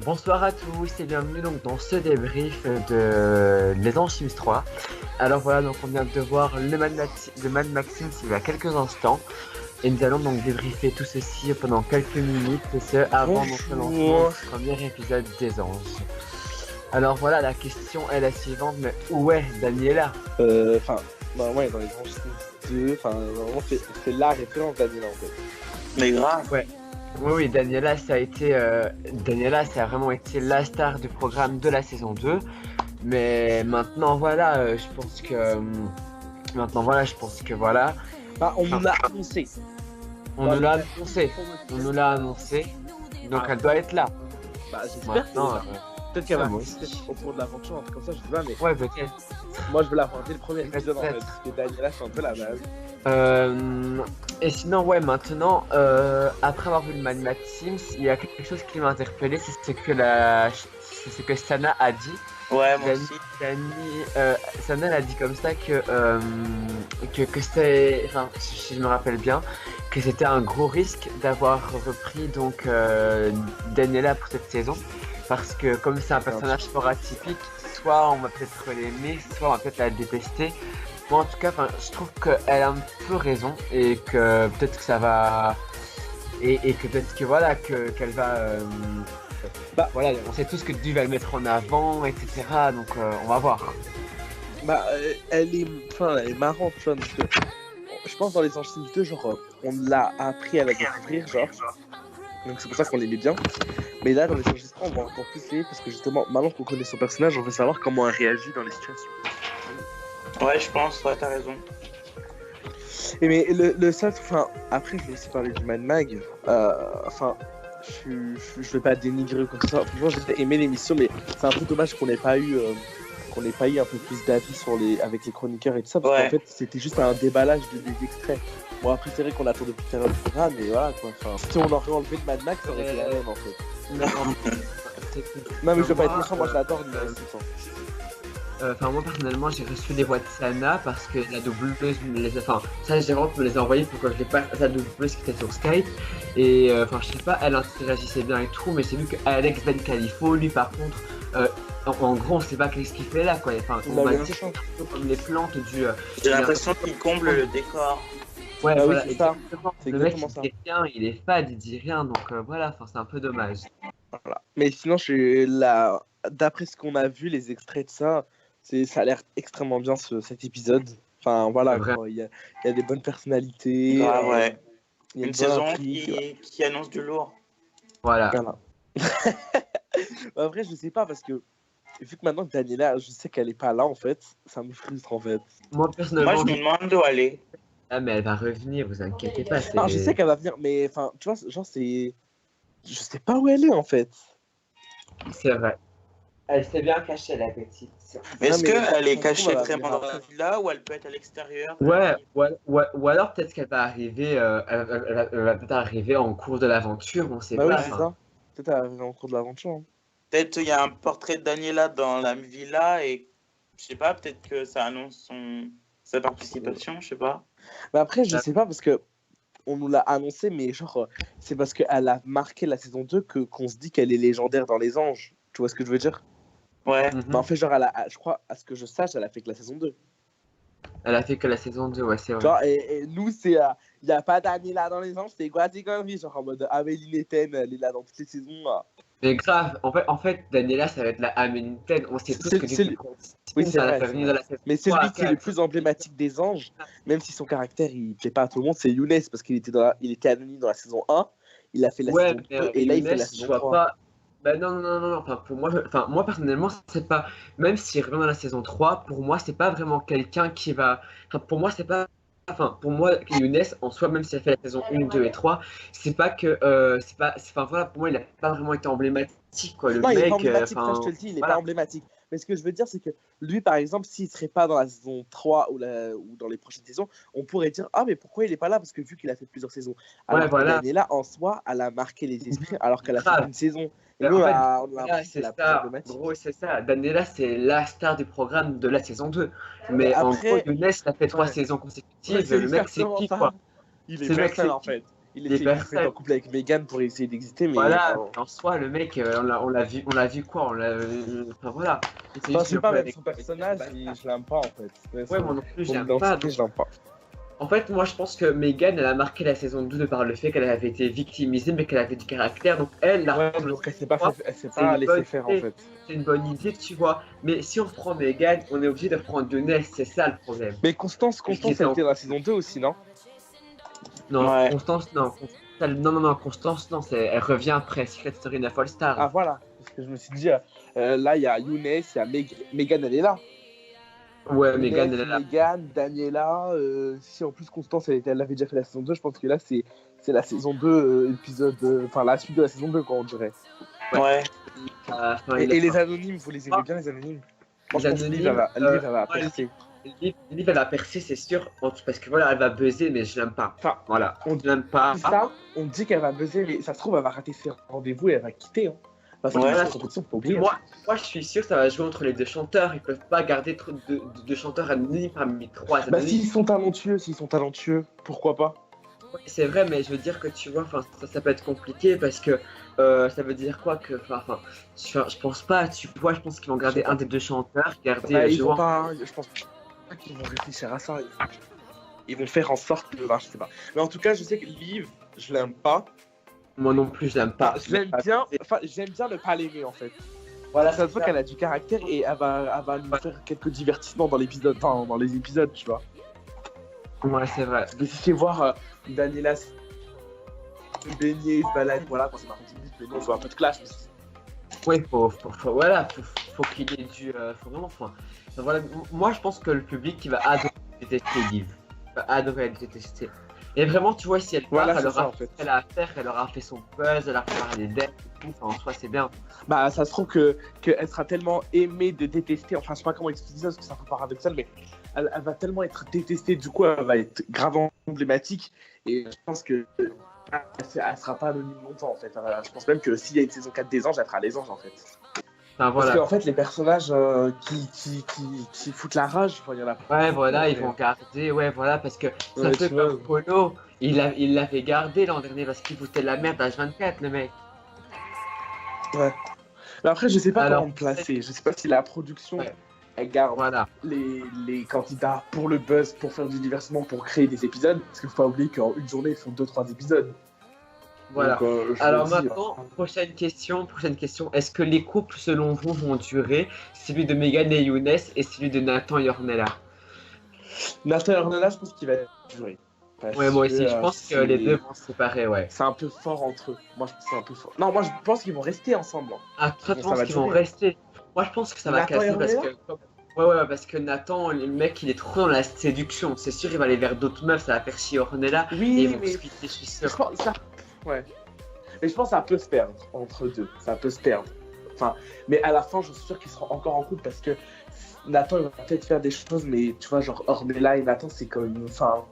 Bonsoir à tous et bienvenue donc dans ce débrief de Les Anges Sims 3. Alors voilà, donc on vient de voir le Mad Maxim il y a quelques instants et nous allons donc débriefer tout ceci pendant quelques minutes et ce avant donc le lancement du premier épisode des Anges. Alors voilà, la question est la suivante, mais où est Daniela? Ouais, dans les Anges Sims 2, vraiment c'est la référence Daniela en fait. Mais grave. Ouais. Oui, Daniela, ça a vraiment été la star du programme de la saison 2. Mais maintenant, voilà, je pense que voilà. On nous l'a annoncé. On nous l'a annoncé. Donc elle doit être là. J'espère Maintenant, peut-être qu'elle va moi rester aussi. au cours de l'aventure, un truc comme ça, je sais pas, mais ouais, peut-être. moi je veux la voir dès le premier épisode en fait. Peut-être. Parce que Daniela, c'est un peu la base. Et sinon, ouais, maintenant, après avoir vu le Mad Max Sims, il y a quelque chose qui m'a interpellé, c'est ce que Sana a dit. Ouais, moi aussi. Sana elle a dit comme ça que c'était, enfin, si je me rappelle bien, que c'était un gros risque d'avoir repris donc Daniela pour cette saison, parce que comme c'est un personnage fort atypique, soit on va peut-être l'aimer, soit on va peut-être la détester. Bon, en tout cas, je trouve qu'elle a un peu raison et que peut-être que ça va et que peut-être que voilà qu'elle va voilà, on sait tous que Dieu va le mettre en avant, etc. Donc on va voir. Elle est marrante, tu vois, parce que je pense dans les Anges Sims 2, genre, on l'a appris à la découvrir, genre. Donc c'est pour ça qu'on l'aimait bien. Mais là, dans les Anges Sims 3, on va encore plus l'aimer parce que justement, maintenant qu'on connaît son personnage, on veut savoir comment elle réagit dans les situations. Ouais, je pense, ouais, t'as raison. Et mais le seul, après, je vais aussi parler du Mad Mag. Je vais pas dénigrer ou quoi que ça. Franchement, j'ai aimé l'émission, mais c'est un peu dommage qu'on n'ait pas eu un peu plus d'avis avec les chroniqueurs et tout ça, parce qu'en fait, c'était juste un déballage des extraits. Bon, après, c'est vrai qu'on attend depuis faire un programme, mais voilà, quoi. Si on aurait enlevé le Mad Max, ça aurait été la même, en fait. Non, mais je veux pas être méchant, moi, je l'adore, moi personnellement j'ai reçu les voix de Sana parce que la doubleuse ça j'ai vraiment me les a envoyées pour que je les passe à la doubleuse qui était sur Skype et je sais pas, elle interagissait bien et tout, mais c'est vu que Alex Ben Califo lui par contre en gros on sait pas qu'est-ce qu'il fait là quoi, on va dire un peu comme les plantes du j'ai l'impression qu'il comble le décor. Ouais, voilà, oui, c'est ça. Le mec il dit rien, il est fade, il dit rien, donc voilà, c'est un peu dommage. Voilà. Mais sinon, d'après ce qu'on a vu, les extraits de ça, ça a l'air extrêmement bien cet épisode. Enfin voilà, il y a des bonnes personnalités. Ouais. Il y a une saison qui annonce du lourd. Voilà. Après, je sais pas parce que vu que maintenant Daniela, je sais qu'elle est pas là en fait, ça me frustre en fait. Moi personnellement, je me demande où elle est. Ah mais elle va revenir, vous inquiétez pas. Non, je sais qu'elle va venir, mais tu vois, genre je sais pas où elle est en fait. C'est vrai. Elle s'est bien cachée la petite. Mais est-ce qu'elle est cachée vraiment dans la villa ou elle peut être à l'extérieur? Ouais, ou alors peut-être qu'elle va arriver, elle va peut-être arriver en cours de l'aventure, on sait pas. Oui, c'est ça. Peut-être arriver en cours de l'aventure. Hein. Peut-être il y a un portrait de Daniela dans la villa et je sais pas, peut-être que ça annonce sa participation, je sais pas. Mais après, je sais pas parce que on nous l'a annoncé, mais genre, c'est parce qu'elle a marqué la saison 2 qu'on se dit qu'elle est légendaire dans les anges. Tu vois ce que je veux dire? Ouais. Mais en fait, genre, je crois, à ce que je sache, elle a fait que la saison 2. Elle a fait que la saison 2, ouais, c'est vrai. Genre, et nous, il n'y a pas Daniela dans les anges, c'est quoi tes conneries? Genre, en mode Amélie Netten, elle est là dans toutes les saisons. Là. Mais grave, en fait, Daniela, ça va être la Amélie Netten. On sait tous que oui, c'est vrai. Mais c'est lui qui est le 4. plus emblématique des anges, même si son caractère, il plaît pas à tout le monde, c'est Younes, parce qu'il était anonyme dans la saison 1, il a fait la saison 2, et là, il fait la saison 3. Non. Moi personnellement, c'est pas. Même s'il revient dans la saison 3, pour moi, c'est pas vraiment quelqu'un qui va. Pour moi, c'est pas. Pour moi, Younes, en soi, même s'il a fait la saison 1, 2 et 3, c'est pas que. Voilà, pour moi, il a pas vraiment été emblématique, quoi. Non, il est pas emblématique, ça, je te le dis, il est pas emblématique. Mais ce que je veux dire, c'est que lui, par exemple, s'il serait pas dans la saison 3 ou dans les prochaines saisons, on pourrait dire ah, mais pourquoi il est pas là? Parce que vu qu'il a fait plusieurs saisons. Alors que Daniela, en soi, elle a marqué les esprits, alors qu'elle a fait une saison. Et nous, c'est ça. Gros, c'est ça. Daniela, c'est la star du programme de la saison 2. Mais après, en gros, Younes, il a fait 3 saisons consécutives. Le mec, c'est qui, quoi? Il est personne, en fait. il essaie de se mettre en couple avec Meghan pour essayer d'exister, mais voilà, en soi, le mec, on l'a vu quoi, enfin voilà. Enfin, c'est pas avec son personnage, je l'aime pas en fait. Ouais, moi non plus, je l'aime pas. Je l'aime pas. En fait, moi je pense que Meghan, elle a marqué la saison 2 de par le fait qu'elle avait été victimisée, mais qu'elle avait du caractère. Donc elle, donc elle s'est pas laissée faire en fait. C'est une bonne idée, tu vois. Mais si on reprend Meghan, on est obligé de reprendre Younes, c'est ça le problème. Mais Constance, elle était dans la saison 2 aussi, non? Non, ouais. Constance, non. Constance, non, elle revient après Secret Story of All Stars. Ah voilà, parce que je me suis dit, là il y a Younes, il y a Meghan, elle est là. Ouais, Meghan, elle est là. Meghan, Daniela, si en plus Constance, elle avait déjà fait la saison 2, je pense que là c'est la saison 2, épisode, enfin la suite de la saison 2, quoi, on dirait. Ouais. Et les anonymes, vous les aimez bien, les anonymes? Les anonymes, Liv, elle va percer. Liv, elle va percer, c'est sûr, parce que voilà, elle va buzzer, mais je l'aime pas. Enfin, voilà, on l'aime pas. Ça, on dit qu'elle va buzzer, mais ça se trouve, elle va rater ses rendez-vous et elle va quitter. Hein. Parce que la compétition, faut oublier. Moi, je suis sûr que ça va jouer entre les deux chanteurs. Ils peuvent pas garder deux chanteurs anonymes parmi trois anonymes. Bah, s'ils sont talentueux, pourquoi pas? Ouais, c'est vrai, mais je veux dire que tu vois, ça peut être compliqué parce que ça veut dire quoi que, je pense pas, tu vois, je pense qu'ils vont garder un des deux chanteurs, garder. Ils vont pas, je pense pas qu'ils vont réfléchir à ça. Ils vont faire en sorte que, je sais pas. Mais en tout cas, je sais que Liv, je l'aime pas. Moi non plus, je l'aime pas. J'aime bien ne pas l'aimer en fait. Voilà, ça se voit qu'elle a du caractère et elle va nous faire quelques divertissements dans l'épisode, dans les épisodes, tu vois. Ouais, c'est vrai. Mais si tu voir Daniela se baigner, se balader, voilà, quand c'est marrant, mais non, faut un peu de classe. Oui, faut qu'il y ait du. Faut vraiment. Voilà, moi, je pense que le public qui va adorer détester Liv, va adorer détester. Et vraiment, tu vois, si elle part, elle aura fait ce qu'elle a à faire, elle aura fait son buzz, elle a fait des decks et tout, en soi, c'est bien. Bah, ça se trouve qu'elle sera tellement aimée de détester, enfin, je sais pas comment expliquer ça, parce que c'est un peu paradoxal, mais elle va tellement être détestée, du coup, elle va être grave emblématique, et je pense que elle sera pas anonyme longtemps, en fait. Je pense même que s'il y a une saison 4 des anges, elle fera les anges, en fait. Enfin, voilà. Parce qu'en fait, les personnages qui foutent la rage, il y en a pas. Ouais, voilà, ils vont garder, ouais, voilà, parce que ça fait comme Polo, il l'avait gardé l'an dernier parce qu'il foutait la merde à H24, le mec. Ouais. Mais après, je sais pas comment me placer. Je sais pas si la production, elle garde les candidats pour le buzz, pour faire du divertissement, pour créer des épisodes. Parce qu'il faut pas oublier qu'en une journée, ils font 2-3 épisodes. Voilà. Donc, alors maintenant, prochaine question. Est-ce que les couples, selon vous, vont durer? Celui de Meghan et Younes et celui de Nathan et Ornella. Nathan et Ornella, je pense qu'il va durer. Ouais, moi aussi, je pense que les deux vont se séparer, ouais. C'est un peu fort entre eux. Moi, je pense que c'est un peu fort. Non, moi, je pense qu'ils vont rester ensemble. Ah, toi, tu penses qu'ils vont rester? Moi, je pense que ça va casser parce que... Ouais, parce que Nathan, le mec, il est trop dans la séduction. C'est sûr, il va aller vers d'autres meufs, ça va faire chier Ornella. Oui, et ils vont se quitter, je suis sûr. Ouais. Mais je pense que ça peut se perdre entre deux. Ça peut se perdre. Enfin, mais à la fin, je suis sûr qu'ils seront encore en couple parce que Nathan, il va peut-être faire des choses, mais tu vois, genre Ornella et Nathan, c'est comme... Enfin...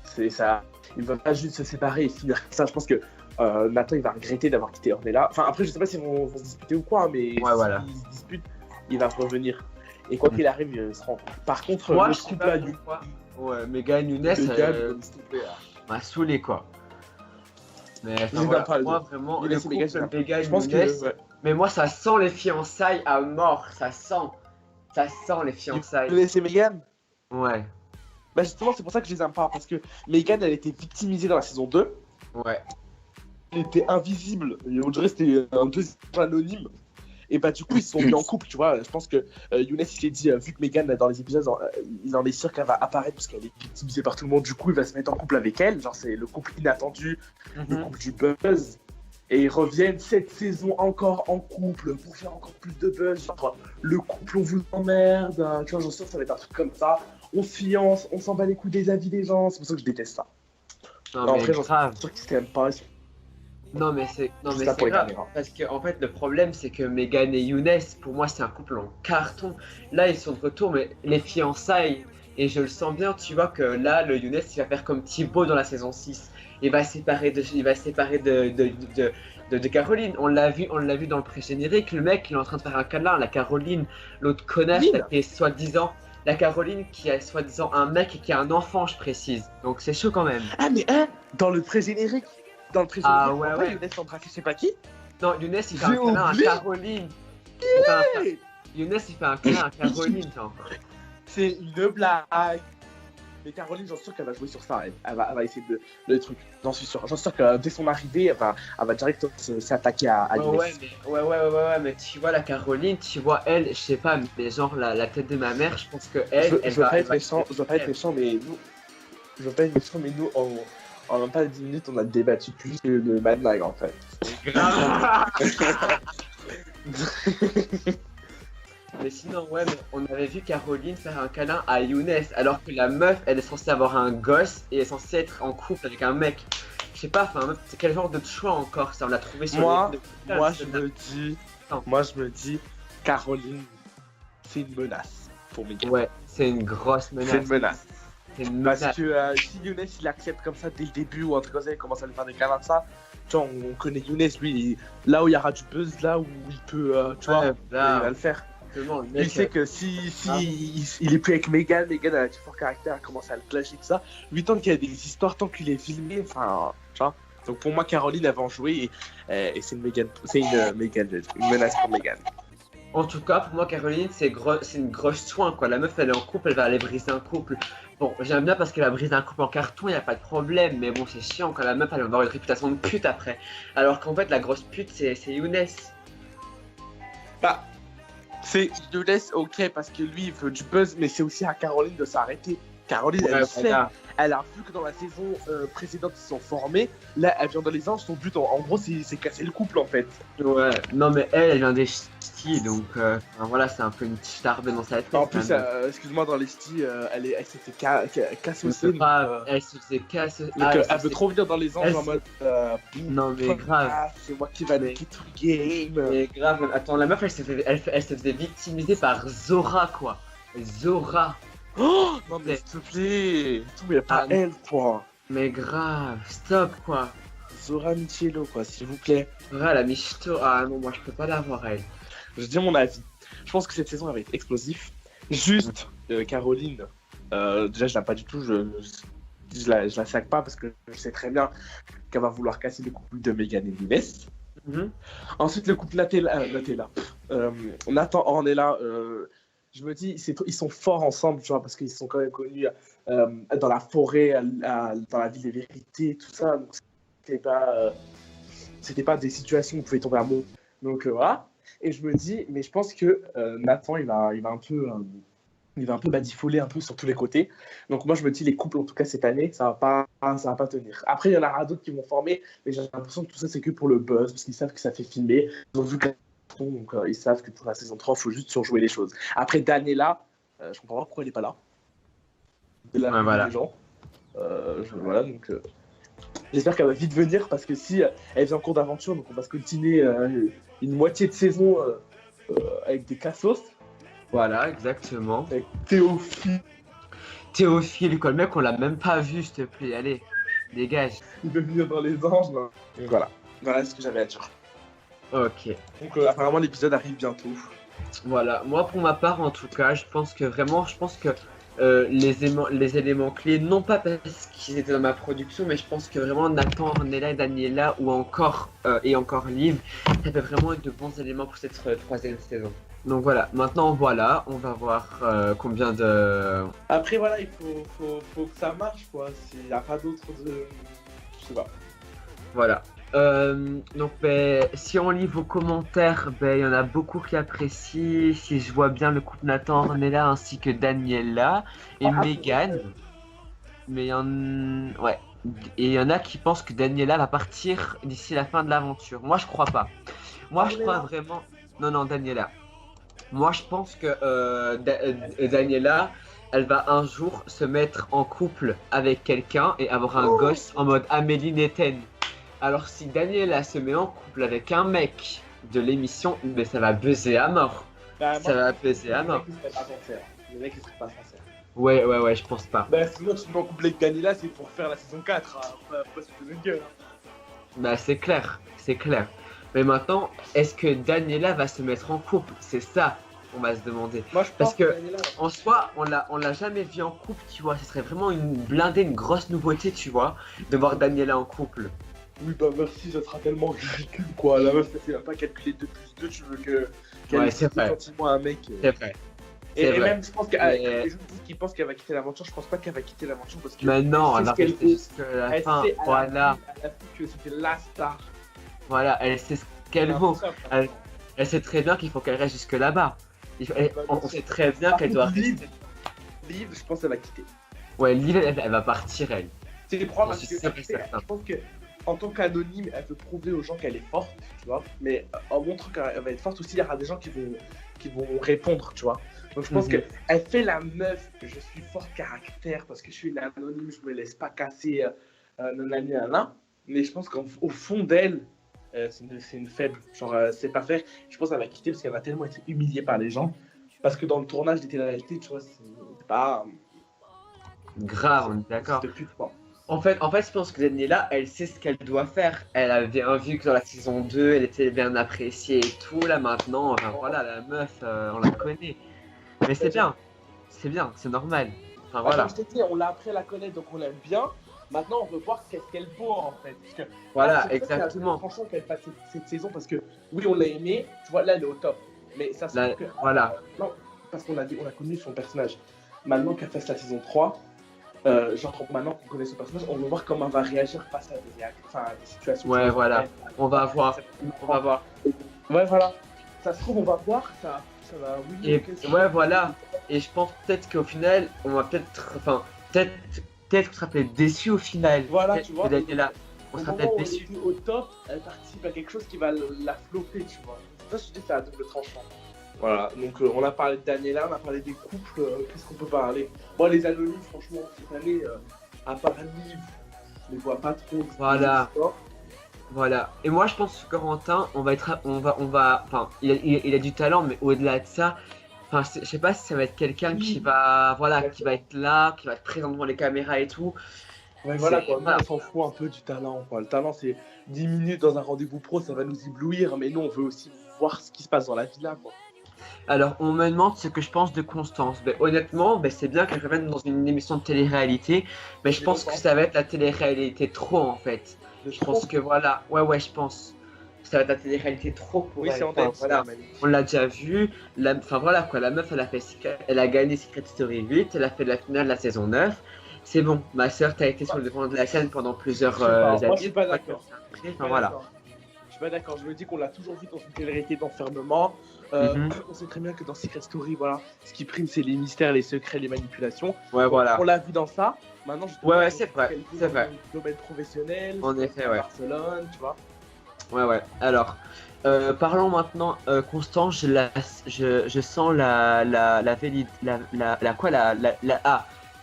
c'est ça. Ils ne veulent pas juste se séparer et finir ça. Je pense que Nathan, il va regretter d'avoir quitté Ornella. Enfin, après, je sais pas s'ils vont se disputer ou quoi, mais s'ils se disputent, il va revenir. Et quoi qu'il arrive, ils seront en couple. Par contre, moi, le je couple là du... Ouais, Meghan Younes m'a saoulé, quoi. Mais voilà, moi, vraiment, le couple Meghan Younes... Mais moi, ça sent les fiançailles à mort. Ça sent les fiançailles. C'est Meghan? Ouais. Bah justement, c'est pour ça que je les aime pas, parce que Meghan, elle était victimisée dans la saison 2. Ouais. Elle était invisible, et on dirait que c'était un deuxième anonyme. Et bah du coup, ils se sont mis en couple, tu vois. Je pense que Younes, il s'est dit, vu que Meghan, dans les épisodes, il en est sûr qu'elle va apparaître, parce qu'elle est victimisée par tout le monde, du coup, il va se mettre en couple avec elle. Genre, c'est le couple inattendu, le couple du buzz. Et ils reviennent cette saison encore en couple, pour faire encore plus de buzz. Genre, le couple, on vous emmerde, tu vois, j'en suis sûr que ça va être un truc comme ça. On se fiance, on s'en bat les coups des avis des gens, c'est pour ça que je déteste ça. Non, mais après, j'en suis sûr qu'ils s'aiment pas. Non, mais c'est grave. Parce que, en fait, le problème, c'est que Meghan et Younes, pour moi, c'est un couple en carton. Là, ils sont de retour, mais les fiançailles, et je le sens bien, tu vois, que là, le Younes, il va faire comme Thibaut dans la saison 6. Il va se séparer de Caroline. On l'a vu dans le pré-générique. Le mec, il est en train de faire un câlin. La Caroline, l'autre connasse, qui est soi-disant la Caroline qui a soi-disant un mec et qui a un enfant, je précise. Donc c'est chaud quand même. Ah, mais dans le pré-générique, Ah ouais, ouais. Younes embrasse je sais pas qui. Non, Younes il fait un câlin à Caroline. Younes il fait un câlin à Caroline, genre. C'est une blague. Mais Caroline, j'en suis sûr qu'elle va jouer sur ça. Elle va essayer de le truc. J'en suis sûr. J'en suis sûr que dès son arrivée, elle va direct s'attaquer à Younes. Ouais, mais tu vois la Caroline, tu vois elle, je sais pas, mais genre la tête de ma mère, je pense que elle. Je veux pas être méchant, mais nous, en même pas 10 minutes, on a débattu plus que le Mad Mag en fait. Mais sinon, ouais, mais on avait vu Caroline faire un câlin à Younes, alors que la meuf, elle est censée avoir un gosse et est censée être en couple avec un mec. Je sais pas, enfin, c'est quel genre de choix encore ça? On l'a trouvé sur moi, je me dis, Caroline, c'est une menace pour Megan. Ouais, c'est une grosse menace. C'est une menace. Parce que si Younes il accepte comme ça dès le début ou un truc comme ça, il commence à lui faire des câlins de ça. Tu vois, on connaît Younes, lui, là où il y aura du buzz, là où il peut, tu vois, il va le faire. Il sait que si il est plus avec Megan, Megan a un fort caractère, elle commence à le clasher tout ça. Lui, tant qu'il y a des histoires, tant qu'il est filmé, enfin, tu vois. Donc pour moi, Caroline, elle va en jouer et c'est une menace pour Megan. En tout cas, pour moi, Caroline, c'est une grosse soin, quoi. La meuf, elle est en couple, elle va aller briser un couple. Bon, j'aime bien parce qu'elle va briser un couple en carton, y a pas de problème, mais bon, c'est chiant quand la meuf, elle va avoir une réputation de pute après. Alors qu'en fait, la grosse pute, c'est Younes. Bah, c'est Younes, ok, parce que lui, il veut du buzz, mais c'est aussi à Caroline de s'arrêter. Caroline, elle a vu que dans la saison précédente, ils sont formés. Là, elle vient dans les anges, son but, en gros, c'est casser le couple, en fait. Ouais, non, mais elle vient des ch'tis, donc voilà, c'est un peu une petite arbe dans sa tête. En plus, excuse-moi, dans les ch'tis, elle s'est fait cassosser. Elle se faisait casser. Elle veut trop venir dans les anges en mode. Non, mais grave. C'est moi qui va niquer tout le game. Mais grave, attends, la meuf, elle se faisait victimiser par Zora, quoi. Zora. Oh non mais s'il te plaît, tout mais pas elle quoi. Mais grave, stop quoi. Zora Michelo quoi, s'il vous plaît. Zora la Michito, ah non moi je peux pas l'avoir elle. Je dis mon avis. Je pense que cette saison elle va être explosive. Juste Caroline, déjà je l'aime pas du tout, je la sac pas parce que je sais très bien qu'elle va vouloir casser le couple de Megan et Younes. Ensuite le couple Nathan Ornella. Je me dis, ils sont forts ensemble, tu vois, parce qu'ils sont quand même connus dans la forêt, dans la ville des vérités, tout ça. Donc, c'était pas des situations où on pouvait tomber amoureux. Donc, voilà. Et je me dis, mais je pense que Nathan, il va un peu badifoler un peu sur tous les côtés. Donc, moi, je me dis, les couples, en tout cas, cette année, ça va pas tenir. Après, il y en aura d'autres qui vont former, mais j'ai l'impression que tout ça, c'est que pour le buzz, parce qu'ils savent que ça fait filmer. Ils ont vu que donc ils savent que pour la saison 3, il faut juste surjouer les choses. Après, Daniela, je comprends pas pourquoi elle est pas là. Voilà. Les gens. Voilà, donc j'espère qu'elle va vite venir parce que si elle vient en cours d'aventure, donc on va se continuer une moitié de saison avec des cassos. Voilà, exactement. Avec Théophile, quoi, le mec, on l'a même pas vu, s'il te plaît, allez, dégage. Il veut venir dans les anges, là. Donc voilà ce que j'avais à dire. Ok. Donc apparemment l'épisode arrive bientôt. Voilà, moi pour ma part en tout cas, je pense que les éléments clés, non pas parce qu'ils étaient dans ma production, mais je pense que vraiment Nathan, Ornella et Daniela ou encore Liv, ça peut vraiment être de bons éléments pour cette troisième saison. Donc voilà, maintenant on va voir combien de... Après voilà, il faut que ça marche quoi, s'il n'y a pas d'autre de... Je sais pas. Voilà. Donc si on lit vos commentaires, il y en a beaucoup qui apprécient. Si je vois bien le couple Nathan Ornella ainsi que Daniela et Megan. Mais il y en a qui pensent que Daniela va partir d'ici la fin de l'aventure. Moi je crois pas. Moi je crois vraiment. Non, Daniela. Moi je pense que Daniela, elle va un jour se mettre en couple avec quelqu'un et avoir un gosse en mode Amélie Nethen. Alors si Daniela se met en couple avec un mec de l'émission, mais ça va buzzer à mort. Ça va buzzer à mort. Le mec il serait pas sincère. Ouais, je pense pas. Sinon tu te mets en couple avec Daniela, c'est pour faire la saison 4, pas se faire une gueule. C'est clair. Mais maintenant, est-ce que Daniela va se mettre en couple? C'est ça on va se demander. Moi, je Parce pense que Daniela, en soi, on l'a jamais vu en couple, tu vois. Ce serait vraiment une grosse nouveauté, tu vois, de voir Daniela en couple. oui, bah merci, ça sera tellement ridicule, quoi. La meuf, elle sait même pas calculer 2 plus 2, tu veux qu'elle Ouais, ait c'est vrai. gentiment un mec. C'est vrai. Et C'est vrai. même, je pense qu'avec les gens qui pensent qu'elle va quitter l'aventure, je pense pas qu'elle va quitter l'aventure parce que. Mais non, elle elle sait va ce qu'elle rester vaut. jusqu'à la Elle fin. sait à Voilà. la fin que c'était la star. Voilà, elle sait ce qu'elle vaut. Elle sait très bien qu'il faut qu'elle reste jusque là-bas. On sait très bien qu'elle doit rester. Liv, je pense qu'elle va quitter. Ouais, Liv, elle va partir, elle. C'est probable J'en parce suis que sûr et certain. je pense que en tant qu'anonyme, elle veut prouver aux gens qu'elle est forte, tu vois. Mais en montrant qu'elle va être forte aussi, il y aura des gens qui vont répondre, tu vois. Donc je pense qu'elle fait la meuf, je suis fort caractère parce que je suis une anonyme, je me laisse pas casser nanana. Mais je pense qu'au fond d'elle, c'est une faible. Genre, c'est pas faire. Je pense qu'elle va quitter parce qu'elle va tellement être humiliée par les gens. Parce que dans le tournage des télé-réalités, tu vois, c'est pas. Grave, on est d'accord. En fait, je pense que Daniela, elle sait ce qu'elle doit faire. Elle a bien vu que dans la saison 2, elle était bien appréciée et tout. Là, maintenant, enfin, voilà, la meuf, on la connaît. Mais c'est bien, c'est normal. Enfin, voilà. Comme je t'ai dit, on l'a appris à la connaître, donc on l'aime bien. Maintenant, on veut voir qu'est-ce qu'elle vaut, en fait. Parce que, voilà, là, exactement. Franchement, qu'elle fasse cette saison, parce que oui, on l'a aimé. Tu vois, là, elle est au top. Mais ça se trouve que. Voilà. Non, parce qu'on a connu son personnage. Maintenant qu'elle fasse la saison 3, genre maintenant qu'on connaît son personnage, on veut voir comment elle va réagir face à des situations. Ouais, voilà. On va voir. Ouais, voilà. Ça se trouve, on va voir, ça va, oui. Et ouais, voilà. Et je pense peut-être qu'au final, on va peut-être, enfin, peut-être qu'on sera peut-être déçu au final. Voilà, tu vois. Là, on sera peut-être déçu. Au top, elle participe à quelque chose qui va la flopper, tu vois. Ça, je dis, c'est à double tranchant. Voilà, donc on a parlé de Daniela, on a parlé des couples, qu'est-ce qu'on peut parler? Moi, les anonymes, franchement, cette année, à part Liv, je les vois pas trop. Voilà. Et moi, je pense que Corentin, enfin, il a du talent, mais au-delà de ça, enfin, je sais pas si ça va être quelqu'un qui va, qui va être là, qui va être présent devant les caméras et tout. Ouais, voilà quoi, nous, on s'en fout un peu du talent, quoi. Le talent, c'est 10 minutes dans un rendez-vous pro, ça va nous éblouir, mais nous, on veut aussi voir ce qui se passe dans la villa, quoi. Alors, on me demande ce que je pense de Constance. Honnêtement, c'est bien qu'elle revienne dans une émission de télé-réalité, mais je pense que ça va être la télé-réalité trop, en fait. Je pense que voilà, ouais, je pense. Ça va être la télé-réalité trop pour elle. Voilà. On l'a déjà vu. Enfin voilà quoi, la meuf, elle a gagné Secret Story 8, elle a fait la finale de la saison 9. C'est bon, ma soeur, t'as été sur le devant de la scène pendant plusieurs années. Moi, je suis pas d'accord. Voilà. Je suis pas d'accord. Je me dis qu'on l'a toujours vu dans une télé-réalité d'enfermement. On sait très bien que dans Secret Story, voilà, ce qui prime, c'est les mystères, les secrets, les manipulations. Ouais, voilà. On l'a vu dans ça. Maintenant, ouais, c'est vrai. C'est vrai. Domaine professionnel. En effet, ouais. Barcelone, tu vois. Ouais. Alors, parlons maintenant. Constance, je sens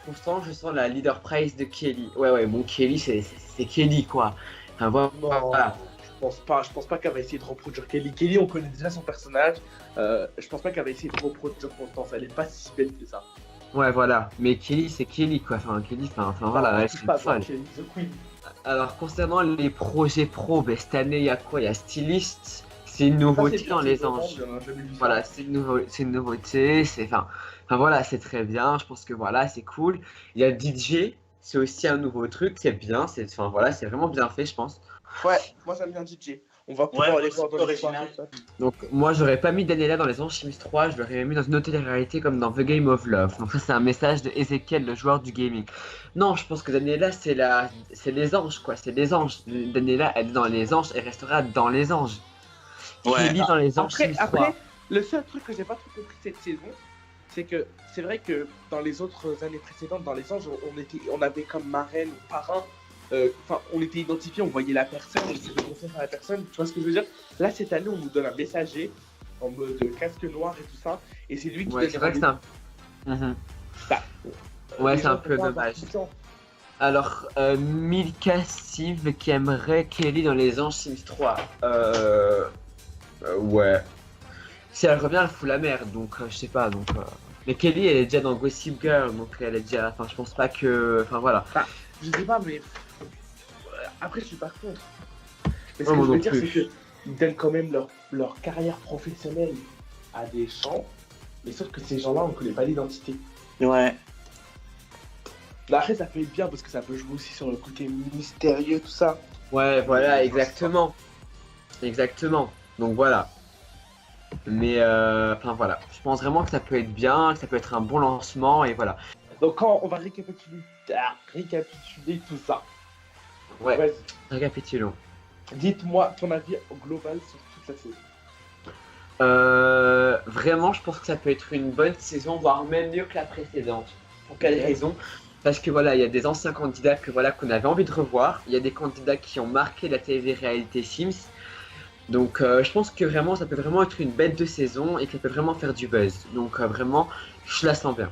Constance, je sens la leader prize de Kelly. Ouais, bon, Kelly, c'est Kelly, quoi. Enfin, voilà. Je pense pas qu'elle va essayer de reproduire Kelly. Kelly, on connaît déjà son personnage. Je pense pas qu'elle va essayer de reproduire Constance. Elle est pas si belle que ça. Ouais, voilà. Mais Kelly, c'est Kelly, quoi. Enfin, Kelly, voilà, elle c'est folle. Alors, concernant les projets pro, cette année, il y a quoi? Il y a Styliste. C'est une nouveauté dans Les Anges. Voilà, c'est une nouveauté. Enfin, voilà, c'est très bien. Je pense que voilà, c'est cool. Il y a DJ. C'est aussi un nouveau truc. C'est bien. C'est vraiment bien fait, je pense. Ouais, moi j'aime bien DJ. On va pouvoir aller voir dans les soirées. Donc moi j'aurais pas mis Daniela dans Les Anges Sims 3, je l'aurais mis dans une autre télé-réalité comme dans The Game of Love. Donc ça c'est un message de Ezekiel, le joueur du gaming. Non, je pense que Daniela c'est les anges quoi, c'est les anges. Daniela elle est dans les anges, elle restera dans les anges. Ouais. Kelly dans Les Anges Sims 3. Après, le seul truc que j'ai pas trop compris cette saison, c'est que c'est vrai que dans les autres années précédentes, dans les anges, on avait comme marraine ou parrain. On était identifié, on voyait la personne, on faisait confiance à la personne, tu vois ce que je veux dire? Là, cette année, on nous donne un messager en mode casque noir et tout ça, et c'est lui qui c'est vrai que c'est un... ouais, c'est un peu dommage. Alors, Milka Steve qui aimerait Kelly dans Les Anges Sims 3. Ouais. Si elle revient, elle fout la merde, donc je sais pas, donc... Mais Kelly, elle est déjà dans Gossip Girl, donc elle est déjà... Enfin, je pense pas que... Enfin, voilà. Je sais pas, mais... Après, je suis pas contre. Mais ce que je veux dire, c'est qu'ils donnent quand même leur carrière professionnelle à des gens mais sauf que ces gens-là, on ne connaît pas l'identité. Ouais. Là, après, ça peut être bien parce que ça peut jouer aussi sur le côté mystérieux, tout ça. Ouais, voilà, exactement. Exactement. Donc voilà. Mais enfin voilà, je pense vraiment que ça peut être bien, que ça peut être un bon lancement et voilà. Donc quand on va récapituler tout ça, Ouais, vas-y, récapitulons. dites-moi ton avis global sur toute la saison. Vraiment, je pense que ça peut être une bonne saison, voire même mieux que la précédente. Pour quelle raison? Parce que voilà, il y a des anciens candidats que voilà qu'on avait envie de revoir. Il y a des candidats qui ont marqué la télé-réalité Sims. Donc je pense que vraiment ça peut vraiment être une bête de saison et qu'elle peut vraiment faire du buzz. Donc vraiment, je la sens bien.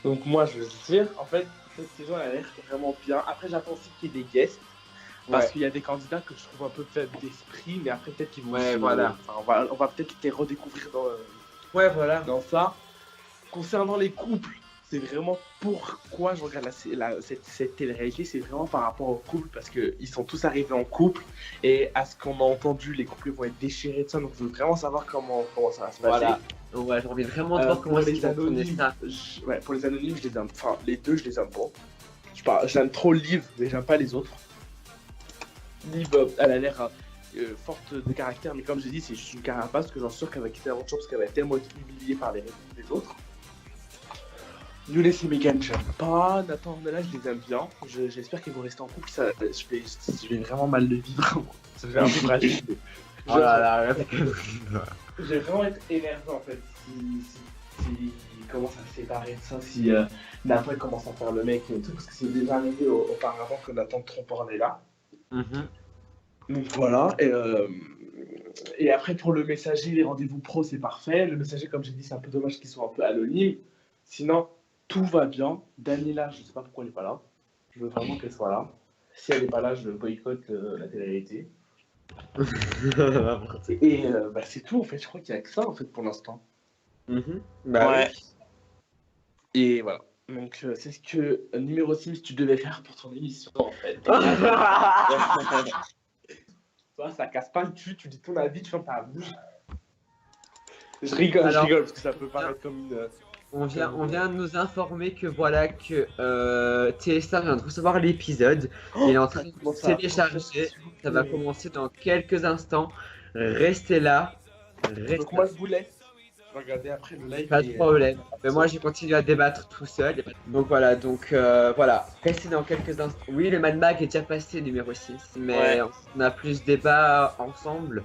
Donc moi, je veux dire, en fait, cette saison, elle a l'air vraiment bien. Après, j'attends aussi qu'il y ait des guests. Parce qu'il y a des candidats que je trouve un peu faibles d'esprit, mais après peut-être qu'ils vont voilà. Enfin, on va peut-être les redécouvrir Voilà. dans ça. Concernant les couples, c'est vraiment pourquoi je regarde cette télé-réalité, c'est vraiment par rapport aux couples, parce qu'ils sont tous arrivés en couple, et à ce qu'on a entendu, les couples vont être déchirés de ça, donc je veux vraiment savoir comment ça va se passer. Voilà. Ouais, j'ai envie vraiment de voir comment les anonymes, pour les anonymes, je les aime, enfin les deux, je les aime pas. J'aime trop Liv, mais j'aime pas les autres. Liv, elle a l'air forte de caractère, mais comme j'ai dit, c'est juste une carapace, parce que j'en suis sûr qu'elle va quitter l'aventure parce qu'elle va être tellement humiliée par les autres. Younes et Megan, j'aime pas. Nathan et Nala, je les aime bien. J'espère qu'ils vont rester en couple. Je vais vraiment mal le vivre. Ça fait un peu tragique. Oh là là, je vais vraiment être énervé en fait si commence à se séparer de ça, si Nathan commence à faire le mec et tout, parce que c'est déjà arrivé auparavant que Nathan trompe Ornella. Donc voilà. Et après pour le messager, les rendez-vous pro, c'est parfait. Le messager, comme j'ai dit, c'est un peu dommage qu'il soit un peu anonyme. Sinon, tout va bien. Daniela, je sais pas pourquoi elle n'est pas là. Je veux vraiment qu'elle soit là. Si elle n'est pas là, je boycotte la télé-réalité. Et c'est tout en fait. Je crois qu'il n'y a que ça en fait pour l'instant. Bah ouais. oui. Et voilà. Donc c'est ce que numéro 6 tu devais faire pour ton émission en fait. Toi, ça casse pas le cul, tu dis ton avis, tu fermes ta bouche. Je rigole parce que ça peut paraître comme une. On vient de nous informer que voilà que TSA vient de recevoir l'épisode. Il est en train de télécharger. Ça va commencer dans quelques instants. Restez là. Donc moi je vous laisse. Je vais regarder après le live. Pas de problème. Mais moi j'ai continué à débattre tout seul. Donc voilà, restez dans quelques instants. Oui, le Mad Mag est déjà passé numéro 6, mais on a plus débat ensemble.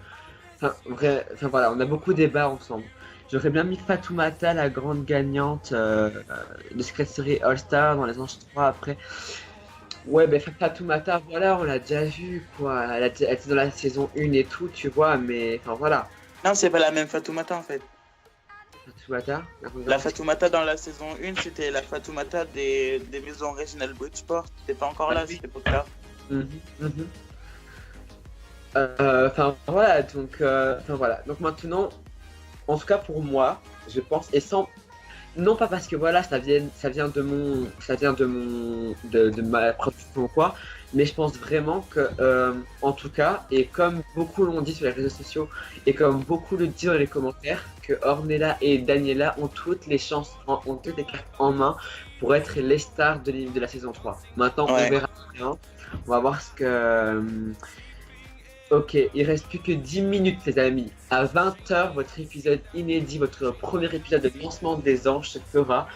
Enfin voilà, on a beaucoup débat ensemble. J'aurais bien mis Fatoumata, la grande gagnante de Secret Story All Star dans les anges 3 après. Ouais, ben Fatoumata, voilà, on l'a déjà vu quoi. Elle était dans la saison 1 et tout, tu vois, mais enfin voilà. Non, c'est pas la même Fatoumata en fait. Fatoumata La Fatoumata dans la saison 1, c'était la Fatoumata des maisons régionales Bridgeport. T'étais pas encore là à cette époque-là. Enfin voilà, donc maintenant, en tout cas pour moi, je pense, et sans, non pas parce que voilà, ça vient de ma production ou quoi, mais je pense vraiment que, en tout cas, et comme beaucoup l'ont dit sur les réseaux sociaux, et comme beaucoup le disent dans les commentaires, que Ornella et Daniela ont toutes les chances, ont toutes les cartes en main pour être les stars de la saison 3. Maintenant, on verra bien, on va voir ce que... Ok, il reste plus que 10 minutes les amis. À 20h, votre épisode inédit, votre premier épisode de lancement des anges se fera.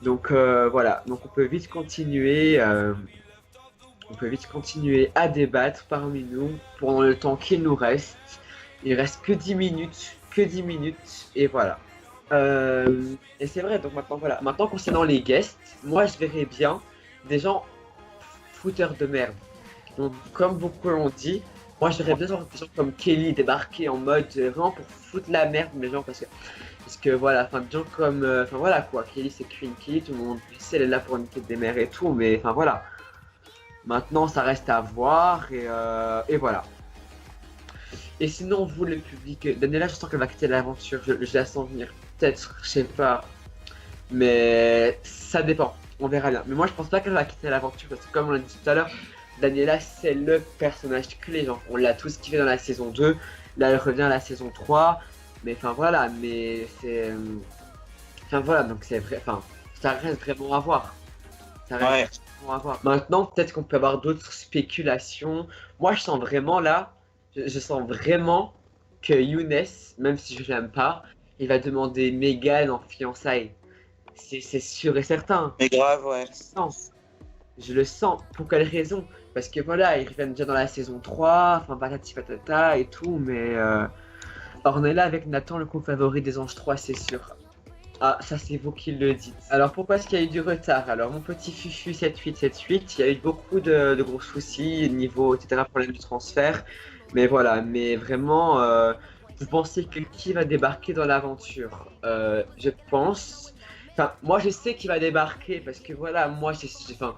Donc voilà, donc on peut vite continuer à débattre parmi nous pendant le temps qu'il nous reste. Il reste que 10 minutes, et voilà. Et c'est vrai, donc maintenant concernant les guests, moi je verrais bien des gens fouteurs de merde. Donc comme beaucoup l'ont dit, moi, je verrais bien des gens comme Kelly débarquer en mode vraiment pour foutre la merde, les gens, parce que voilà, enfin, des gens comme, enfin voilà quoi, Kelly c'est Queen Kelly, tout le monde sait, elle est là pour une quête des mères et tout, mais enfin voilà. Maintenant, ça reste à voir et voilà. Et sinon, vous, le public, Daniela, je sens qu'elle va quitter l'aventure, je la sens venir, peut-être, je sais pas, mais ça dépend, on verra bien. Mais moi, je pense pas qu'elle va quitter l'aventure, parce que comme on l'a dit tout à l'heure, Daniela, c'est le personnage clé, genre, on l'a tous kiffé dans la saison 2, là elle revient à la saison 3, Mais enfin voilà, mais c'est. Enfin voilà, donc c'est vrai. Enfin, ça reste vraiment à voir. Ça reste vraiment à voir. Maintenant, peut-être qu'on peut avoir d'autres spéculations. Moi, je sens vraiment là, je sens vraiment que Younes, même si je l'aime pas, il va demander Megan en fiançailles. C'est sûr et certain. Mais grave, ouais. Je le sens. Pour quelle raison? Parce que voilà, ils reviennent déjà dans la saison 3, enfin patati patata et tout, mais on est là avec Nathan, le co-favori des Anges 3, c'est sûr. Ah, ça c'est vous qui le dites. Alors pourquoi est-ce qu'il y a eu du retard? Alors mon petit Fufu 7878, il y a eu beaucoup de gros soucis, niveau, etc., problème du transfert. Mais voilà, mais vraiment, vous pensez que qui va débarquer dans l'aventure? Je pense... Enfin, moi je sais qu'il va débarquer parce que voilà, moi enfin,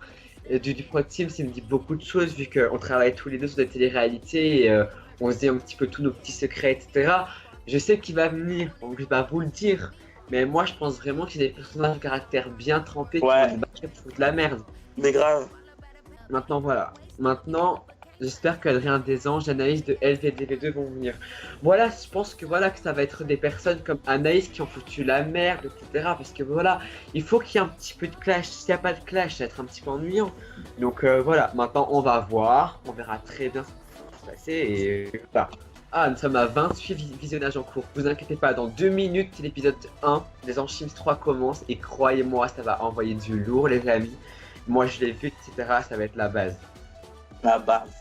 du Pro Team, ça me dit beaucoup de choses vu qu'on travaille tous les deux sur des télé-réalités et on se dit un petit peu tous nos petits secrets, etc. Je sais qu'il va venir, donc je vais pas vous le dire. Mais moi, je pense vraiment qu'il y a des personnages de caractère bien trempés qui vont débarquer pour foutre la merde. Mais grave. Maintenant, voilà. Maintenant, j'espère qu'Adrien Desanges, Anaïs de LVDV2 vont venir. Voilà, je pense que voilà que ça va être des personnes comme Anaïs qui ont foutu la merde, etc. Parce que voilà, il faut qu'il y ait un petit peu de clash. S'il n'y a pas de clash, ça va être un petit peu ennuyant. Donc voilà, maintenant on va voir. On verra très bien ce qui va se passer. Et voilà. Ah, nous sommes à 28 visionnages en cours. Vous inquiétez pas, dans 2 minutes, l'épisode 1 des Anges 3 commence. Et croyez-moi, ça va envoyer du lourd, les amis. Moi, je l'ai vu, etc. Ça va être la base. La base.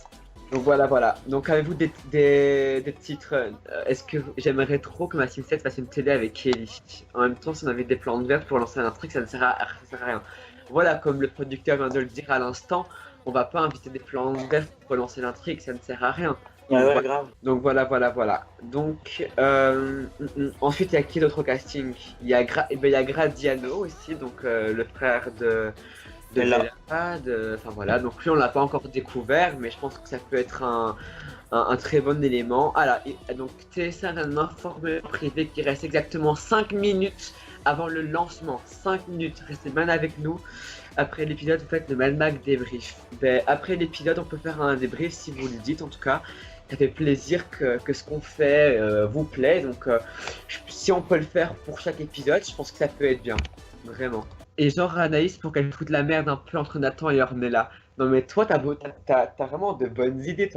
Donc voilà. Donc avez-vous des titres est-ce que j'aimerais trop que ma Sim 7 fasse une télé avec Kelly? En même temps, si on avait des plantes vertes pour lancer un truc, ça ne sert à rien. Voilà, comme le producteur vient de le dire à l'instant, on va pas inviter des plantes vertes pour lancer l'intrigue, ça ne sert à rien. Ouais, grave. Donc voilà. Donc ensuite il y a qui d'autre au casting? Il y a Gradiano aussi, donc le frère de Bella. Enfin voilà, donc lui on l'a pas encore découvert, mais je pense que ça peut être un très bon élément. Alors donc TSA vient de m'informer privé qu'il reste exactement 5 minutes avant le lancement. 5 minutes, restez bien avec nous. Après l'épisode, vous faites le Mad Max débrief. Après l'épisode, on peut faire un débrief si vous le dites en tout cas. Ça fait plaisir que ce qu'on fait vous plaît. Donc si on peut le faire pour chaque épisode, je pense que ça peut être bien. Vraiment. Et genre Anaïs, pour qu'elle foute la merde un peu entre Nathan et Ornella. Non mais toi, t'as vraiment de bonnes idées.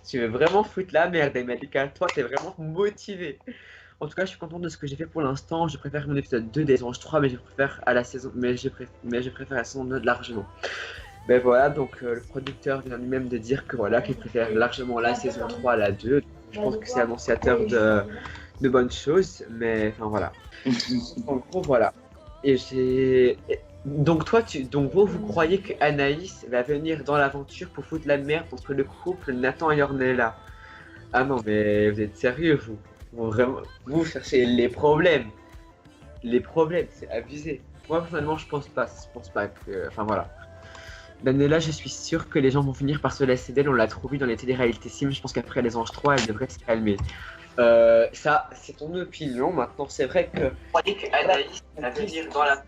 Tu veux vraiment foutre la merde, Emelika. Toi, t'es vraiment motivé. En tout cas, je suis content de ce que j'ai fait pour l'instant. Je préfère mon épisode 2 des Anges 3, mais je préfère à la saison, mais je préfère la saison 2 largement. Ben voilà, donc le producteur vient lui-même de dire que voilà, qu'il préfère largement la saison 3 à la 2. Je pense que c'est annonciateur de bonnes choses, mais enfin voilà. En gros, voilà. Et donc vous croyez que Anaïs va venir dans l'aventure pour foutre la merde entre le couple Nathan et Ornella? Ah non, mais vous êtes sérieux, vous? Vous cherchez les problèmes. Les problèmes, c'est abusé. Moi, personnellement, je pense pas que... Enfin, voilà. Daniela, je suis sûr que les gens vont finir par se lasser d'elle. On l'a trop vu dans les télé-réalités Sim. Je pense qu'après les Anges 3, elle devrait se calmer. Ça, c'est ton opinion. Maintenant, c'est vrai que... Vous croyez qu'Anaïs va venir dans la...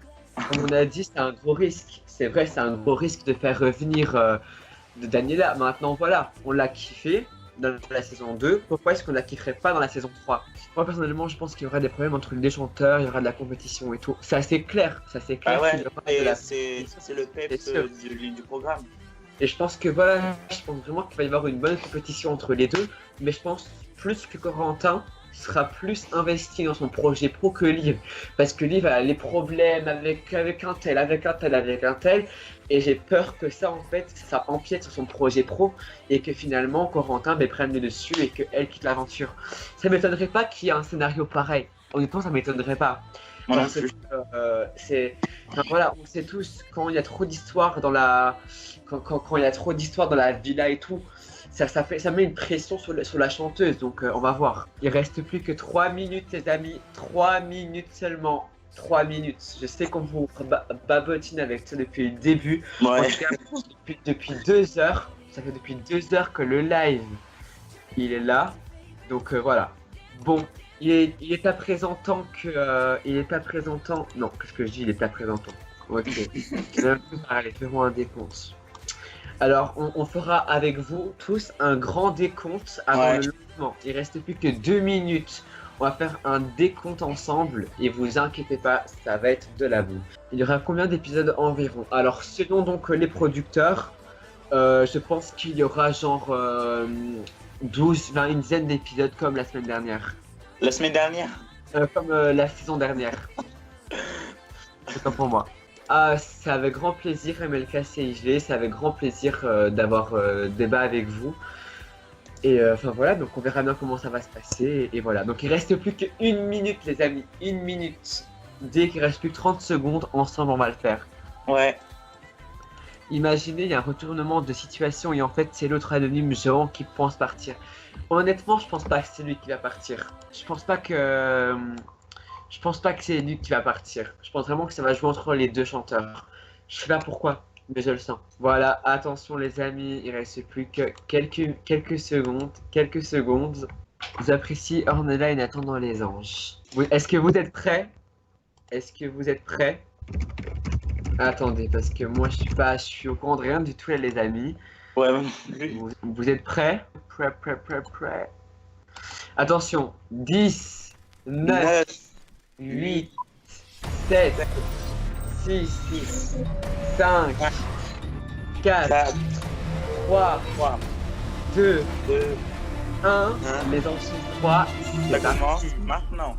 Comme on a dit, c'est un gros risque. C'est vrai, c'est un gros risque de faire revenir de Daniela. Maintenant, voilà, on l'a kiffé dans la saison 2, pourquoi est-ce qu'on la kifferait pas dans la saison 3? Moi personnellement je pense qu'il y aura des problèmes entre les chanteurs, il y aura de la compétition et tout. C'est assez clair, Ah ouais, c'est le peps du programme. Et je pense que voilà, je pense vraiment qu'il va y avoir une bonne compétition entre les deux, mais je pense plus que Corentin sera plus investi dans son projet pro que Liv, parce que Liv a les problèmes avec un tel, et j'ai peur que ça en fait ça empiète sur son projet pro et que finalement Corentin prenne le dessus et qu'elle quitte l'aventure. Ça m'étonnerait pas qu'il y ait un scénario pareil, honnêtement ça m'étonnerait pas. Parce que voilà, on sait tous quand il y a trop d'histoires dans la quand il y a trop d'histoires dans la villa et tout, ça met une pression sur la chanteuse, donc on va voir. Il reste plus que 3 minutes les amis, 3 minutes seulement, 3 minutes. Je sais qu'on vous babotine avec ça depuis le début. Ouais. En tout cas, depuis 2 heures, ça fait depuis 2 heures que le live, il est là, donc voilà. Bon, il est pas présentant que... Non, qu'est-ce que je dis, il est pas présentant. Ok, allez, faisons un décompte. Alors, on fera avec vous tous un grand décompte avant le lancement. Il reste plus que 2 minutes. on va faire un décompte ensemble et vous inquiétez pas, ça va être de la boue. Il y aura combien d'épisodes environ? Alors selon donc les producteurs, je pense qu'il y aura genre 12, 20, une dizaine d'épisodes comme la semaine dernière. La semaine dernière? Comme la saison dernière. C'est pas pour moi. C'est avec grand plaisir MLK CIG, c'est avec grand plaisir d'avoir débat avec vous. Et enfin voilà, donc on verra bien comment ça va se passer. Et voilà, donc il reste plus qu'une minute les amis, une minute. Dès qu'il reste plus que 30 secondes, ensemble on va le faire. Ouais. Imaginez, il y a un retournement de situation et en fait c'est l'autre anonyme Jean qui pense partir. Honnêtement, je pense pas que c'est lui qui va partir. Je pense pas que c'est lui qui va partir. Je pense vraiment que ça va jouer entre les deux chanteurs. Je sais pas pourquoi, mais je le sens. Voilà, attention les amis, il reste plus que quelques secondes. J'apprécie Ornella et Nathan dans les anges. Est-ce que vous êtes prêts? Attendez, parce que moi je suis au courant de rien du tout là, les amis. Ouais, vous êtes prêts? Prêt. Attention, 10, 9, 8, 7, 6, 5, 4, 3, 2, 1. Les anges sont 3. Ça commence maintenant.